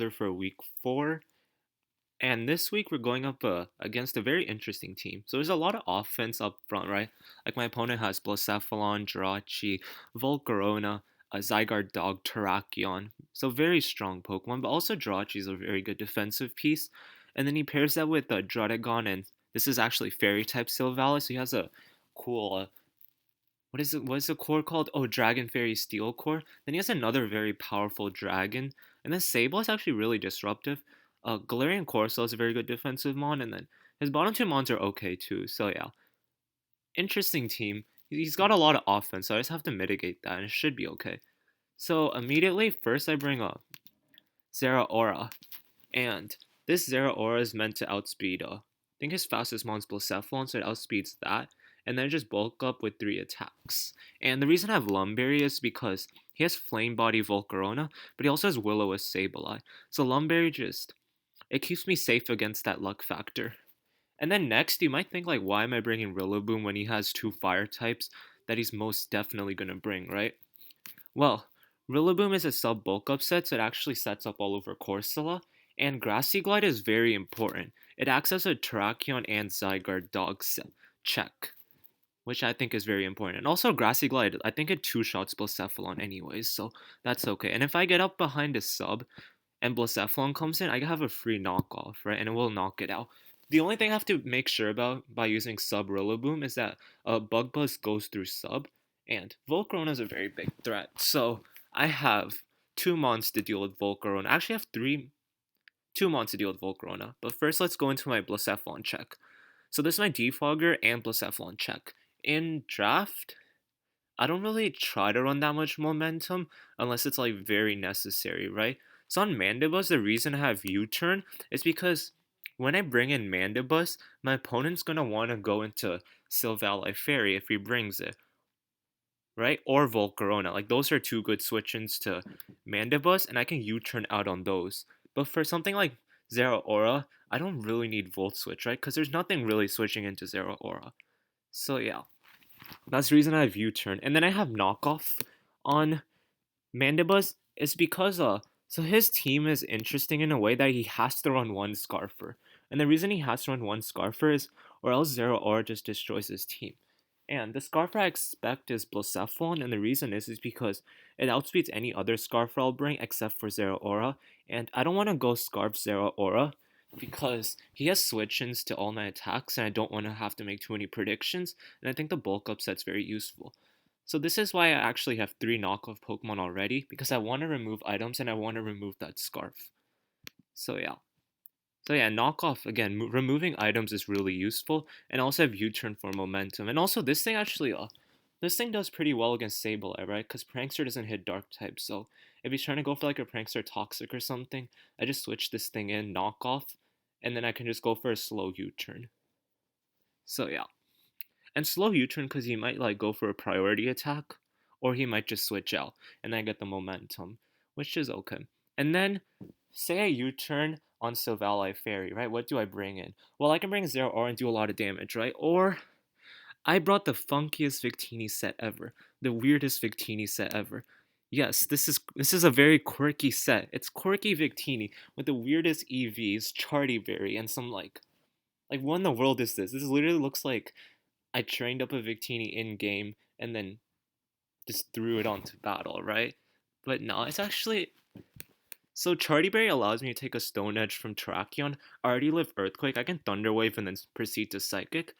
Teambuilder for week 4. And this week we're going up against a very interesting team. So there's a lot of offense up front, right? Like my opponent has Blacephalon, Jirachi, Volcarona, a Zygarde Dog, Terrakion. So very strong Pokemon, but also Jirachi is a very good defensive piece. And then he pairs that with Druddigon, and this is actually Fairy type Silvally, so he has a cool what is the core called? Oh, Dragon Fairy Steel Core. Then he has another very powerful dragon. And then Sable is actually really disruptive. Galarian Corso is a very good defensive mon, and then his bottom two mons are okay too. So yeah, interesting team. He's got a lot of offense, so I just have to mitigate that, and it should be okay. So immediately, first I bring up Zeraora, and this Zeraora is meant to outspeed. I think his fastest mon's Blacephalon, so it outspeeds that, and then just bulk up with 3 attacks. And the reason I have Lumberry is because he has Flame Body Volcarona, but he also has Will-O-Wisp Sableye. So Lumberry just it keeps me safe against that luck factor. And then next, you might think like, why am I bringing Rillaboom when he has 2 fire types that he's most definitely gonna bring, right? Well, Rillaboom is a sub bulk up set, so it actually sets up all over Corsola, and Grassy Glide is very important. It acts as a Terrakion and Zygarde dog set check, which I think is very important. And also Grassy Glide, I think it 2 shots Blacephalon anyways, so that's okay. And if I get up behind a sub and Blacephalon comes in, I have a free knockoff, right? And it will knock it out. The only thing I have to make sure about by using sub Rillaboom is that Bug Buzz goes through sub, and Volcarona is a very big threat. So I have 2 mons to deal with Volcarona. I actually have 2 mons to deal with Volcarona. But first, let's go into my Blacephalon check. So this is my Defogger and Blacephalon check. In draft, I don't really try to run that much momentum unless it's like very necessary, right? So on Mandibus, the reason I have U-turn is because when I bring in Mandibus, my opponent's gonna want to go into Silvally Fairy if he brings it, right? Or Volcarona. Like those are 2 good switch-ins to Mandibus, and I can U-turn out on those. But for something like Zeraora, I don't really need Volt Switch, right? Because there's nothing really switching into Zeraora. So yeah, that's the reason I have U-turn. And then I have knockoff on Mandibus is because so his team is interesting in a way that he has to run 1 Scarfer. And the reason he has to run 1 Scarfer is or else Zeraora just destroys his team. And the Scarfer I expect is Blacephalon, and the reason is because it outspeeds any other Scarfer I'll bring except for Zeraora. And I don't want to go Scarf Zeraora because he has switch-ins to all 9 attacks, and I don't want to have to make too many predictions, and I think the bulk up set's very useful. So this is why I actually have 3 knockoff Pokemon already, because I want to remove items and I want to remove that Scarf. So yeah. So yeah, knockoff, again, removing items is really useful, and also have U-turn for momentum. And also this thing actually, this thing does pretty well against Sableye, right? Because Prankster doesn't hit Dark type, so if he's trying to go for like a Prankster Toxic or something, I just switch this thing in, knockoff, and then I can just go for a slow U-turn. So yeah. And slow U-turn because he might like go for a priority attack, or he might just switch out, and I get the momentum, which is okay. And then, say I U-turn on Silvally Fairy, right? What do I bring in? Well, I can bring Zeraora and do a lot of damage, right? Or I brought the funkiest Victini set ever, the weirdest Victini set ever. Yes, this is a very quirky set. It's quirky Victini with the weirdest EVs, Chartyberry, and some like what in the world is this? This literally looks like I trained up a Victini in game and then just threw it onto battle, right? But no, it's actually so Chartyberry allows me to take a Stone Edge from Terrakion. I already live Earthquake. I can Thunder Wave and then proceed to Psychic.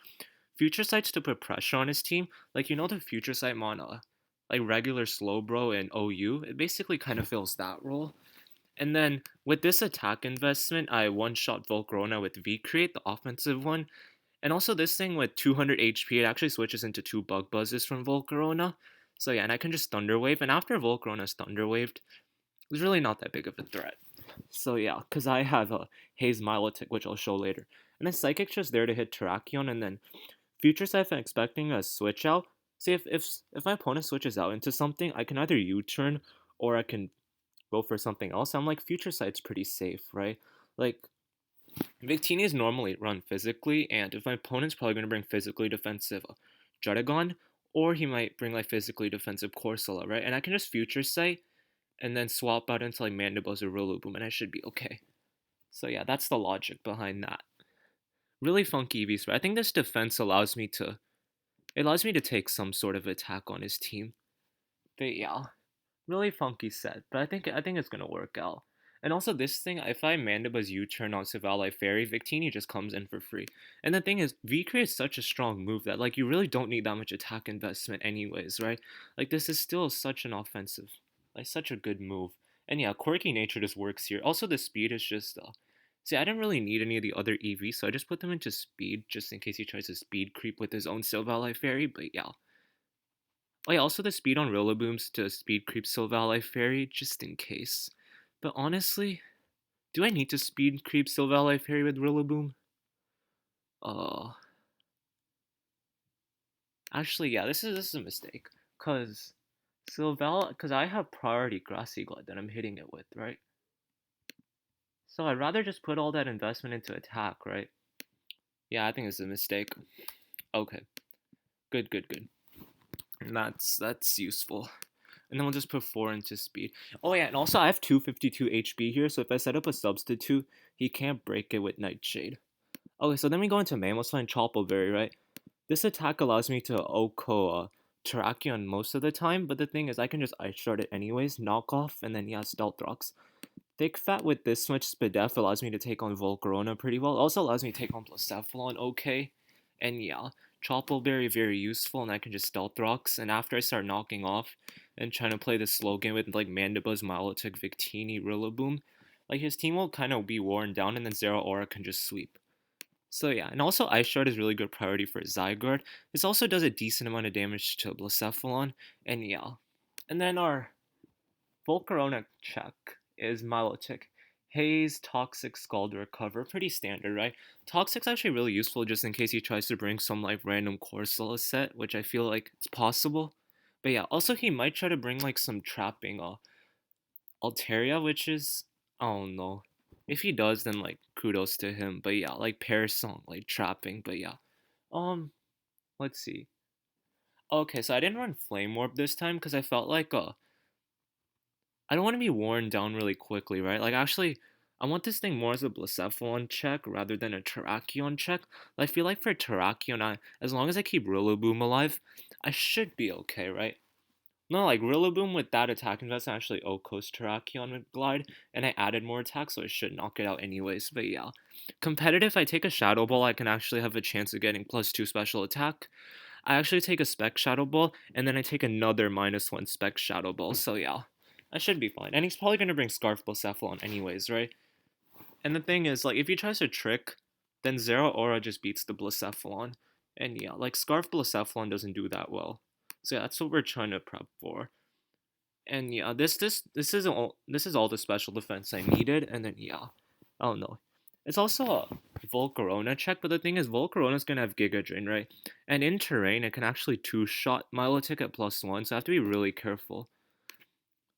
Future Sight's to put pressure on his team. Like you know the Future Sight mana, like regular Slowbro and OU. It basically kind of fills that role. And then with this attack investment, I one-shot Volcarona with V-Create, the offensive one. And also this thing with 200 HP, it actually switches into 2 Bug Buzzes from Volcarona. So yeah, and I can just Thunder Wave. And after Volcarona's Thunder Waved, it's really not that big of a threat. So yeah, because I have a Haze Milotic, which I'll show later. And then Psychic's just there to hit Terrakion, and then Future Sight, I'm expecting a switch out. See, if my opponent switches out into something, I can either U-turn or I can go for something else. I'm like, Future Sight's pretty safe, right? Like, Victini is normally run physically, and if my opponent's probably going to bring physically defensive Druddigon, or he might bring like physically defensive Corsola, right? And I can just Future Sight, and then swap out into like Mandibles or Rillaboom, and I should be okay. So yeah, that's the logic behind that. Really funky EV spread. I think this defense allows me to take some sort of attack on his team. But yeah, really funky set. But I think it's gonna work out. And also this thing, if I Mandiba's U-turn on Savali Fairy, Victini just comes in for free. And the thing is, V-Create is such a strong move that like you really don't need that much attack investment anyways, right? Like this is still such an offensive, like such a good move. And yeah, quirky nature just works here. Also the speed is just see, I didn't really need any of the other EVs, so I just put them into speed just in case he tries to speed creep with his own Silvally Fairy, but yeah. Oh yeah, also the speed on Rillabooms to speed creep Silvally Fairy, just in case. But honestly, do I need to speed creep Silvally Fairy with Rillaboom? Uh, actually, yeah, this is a mistake. Cause I have priority Grassy Glide that I'm hitting it with, right? So I'd rather just put all that investment into attack, right? Yeah, I think it's a mistake. Okay, good. And that's useful. And then we'll just put 4 into speed. Oh yeah, and also I have 252 HP here, so if I set up a substitute, he can't break it with Nightshade. Okay, so then we go into Mammoth and Choppleberry, right? This attack allows me to Oko Terrakion most of the time, but the thing is I can just Ice Shard it anyways, knock off, and then yeah, Stealth Rocks. Thick Fat with this much Spadef allows me to take on Volcarona pretty well. It also allows me to take on Blacephalon okay. And yeah, Choppleberry very useful, and I can just Stealth Rocks. And after I start knocking off and trying to play the slow game with like Mandibuzz, Milotic, Victini, Rillaboom, like his team will kind of be worn down, and then Zero Aura can just sweep. So yeah, and also Ice Shard is really good priority for Zygarde. This also does a decent amount of damage to Blacephalon, and yeah. And then our Volcarona check is Milotic. Haze, Toxic, Scald, Recover. Pretty standard, right? Toxic's actually really useful just in case he tries to bring some like random Corsola set, which I feel like it's possible. But yeah, also he might try to bring like some trapping Altaria, which is I don't know. If he does, then like kudos to him. But yeah, like Parasong, like trapping. But yeah. Um, let's see. Okay, so I didn't run Flame Orb this time because I felt like I don't want to be worn down really quickly, right? Like, actually, I want this thing more as a Blacephalon check rather than a Terrakion check. I feel like for Terrakion, as long as I keep Rillaboom alive, I should be okay, right? No, like Rillaboom with that attack investment actually Okos Terrakion with Glide, and I added more attack, so I should knock it out anyways. But yeah, competitive, I take a Shadow Ball, I can actually have a chance of getting +2 special attack. I actually take a Spec Shadow Ball, and then I take another -1 Spec Shadow Ball, so yeah. I should be fine. And he's probably going to bring Scarf Blacephalon anyways, right? And the thing is, like, if he tries to trick, then Zero Aura just beats the Blacephalon. And yeah, like, Scarf Blacephalon doesn't do that well. So yeah, that's what we're trying to prep for. And yeah, this is all the special defense I needed, and then yeah. I don't know. It's also a Volcarona check, but the thing is Volcarona's gonna have Giga Drain, right? And in terrain it can actually two-shot Milotic at +1, so I have to be really careful.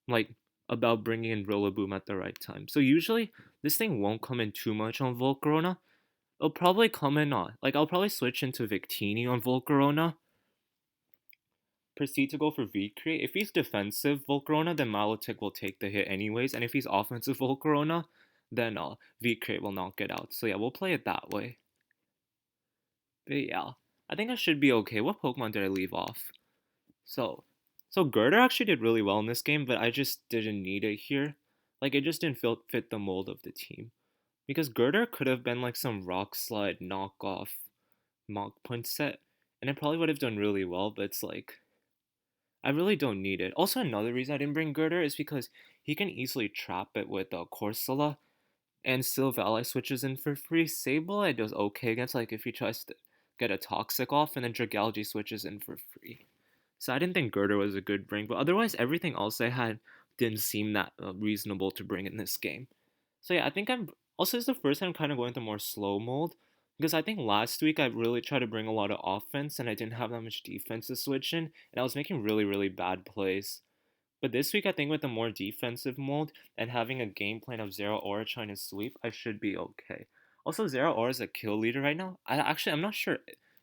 Like about bringing in Rillaboom at the right time. So usually this thing won't come in too much on Volcarona. It'll probably come in on like I'll probably switch into Victini on Volcarona. Proceed to go for V-Create. If he's defensive Volcarona, then Milotic will take the hit anyways. And if he's offensive Volcarona, then V-Create will knock it out. So yeah, we'll play it that way. But yeah, I think I should be okay. What Pokemon did I leave off? So, so Girder actually did really well in this game, but I just didn't need it here. Like, it just didn't fit the mold of the team. Because Girder could have been like some Rock Slide knockoff Mach Punch set, and it probably would have done really well, but it's like, I really don't need it. Also, another reason I didn't bring Girder is because he can easily trap it with Corsola, and Silvally switches in for free. Sableye does okay against, like, if he tries to get a Toxic off, and then Dragalge switches in for free. So I didn't think Girder was a good bring, but otherwise everything else I had didn't seem that reasonable to bring in this game. So yeah, I think I'm also it's the first time I'm kind of going to more slow mold because I think last week I really tried to bring a lot of offense and I didn't have that much defense to switch in, and I was making really bad plays. But this week I think with a more defensive mold and having a game plan of Zero Aura trying to sweep, I should be okay. Also, Zero Aura is a kill leader right now. I'm not sure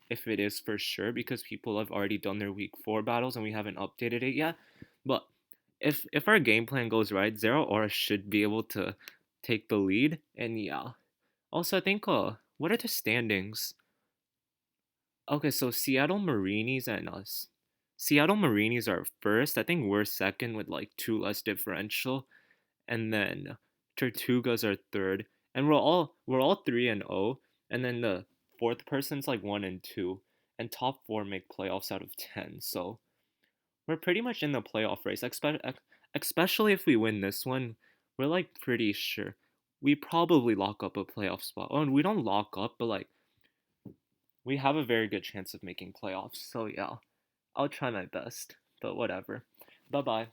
if it is for sure because people have already done their week 4 battles and we haven't updated it yet. But if our game plan goes right, Zero Aura should be able to take the lead. And yeah. Also, I think what are the standings? Okay, so Seattle Marinis and us. Seattle Marinis are first. I think we're second with like two less differential, and then Tortugas are third, and we're all 3-0, and then the fourth person's like 1-2, and top four make playoffs out of 10. So we're pretty much in the playoff race. Especially if we win this one, we're like pretty sure we probably lock up a playoff spot. Oh, and we don't lock up, but like we have a very good chance of making playoffs. So yeah, I'll try my best. But whatever. Bye bye.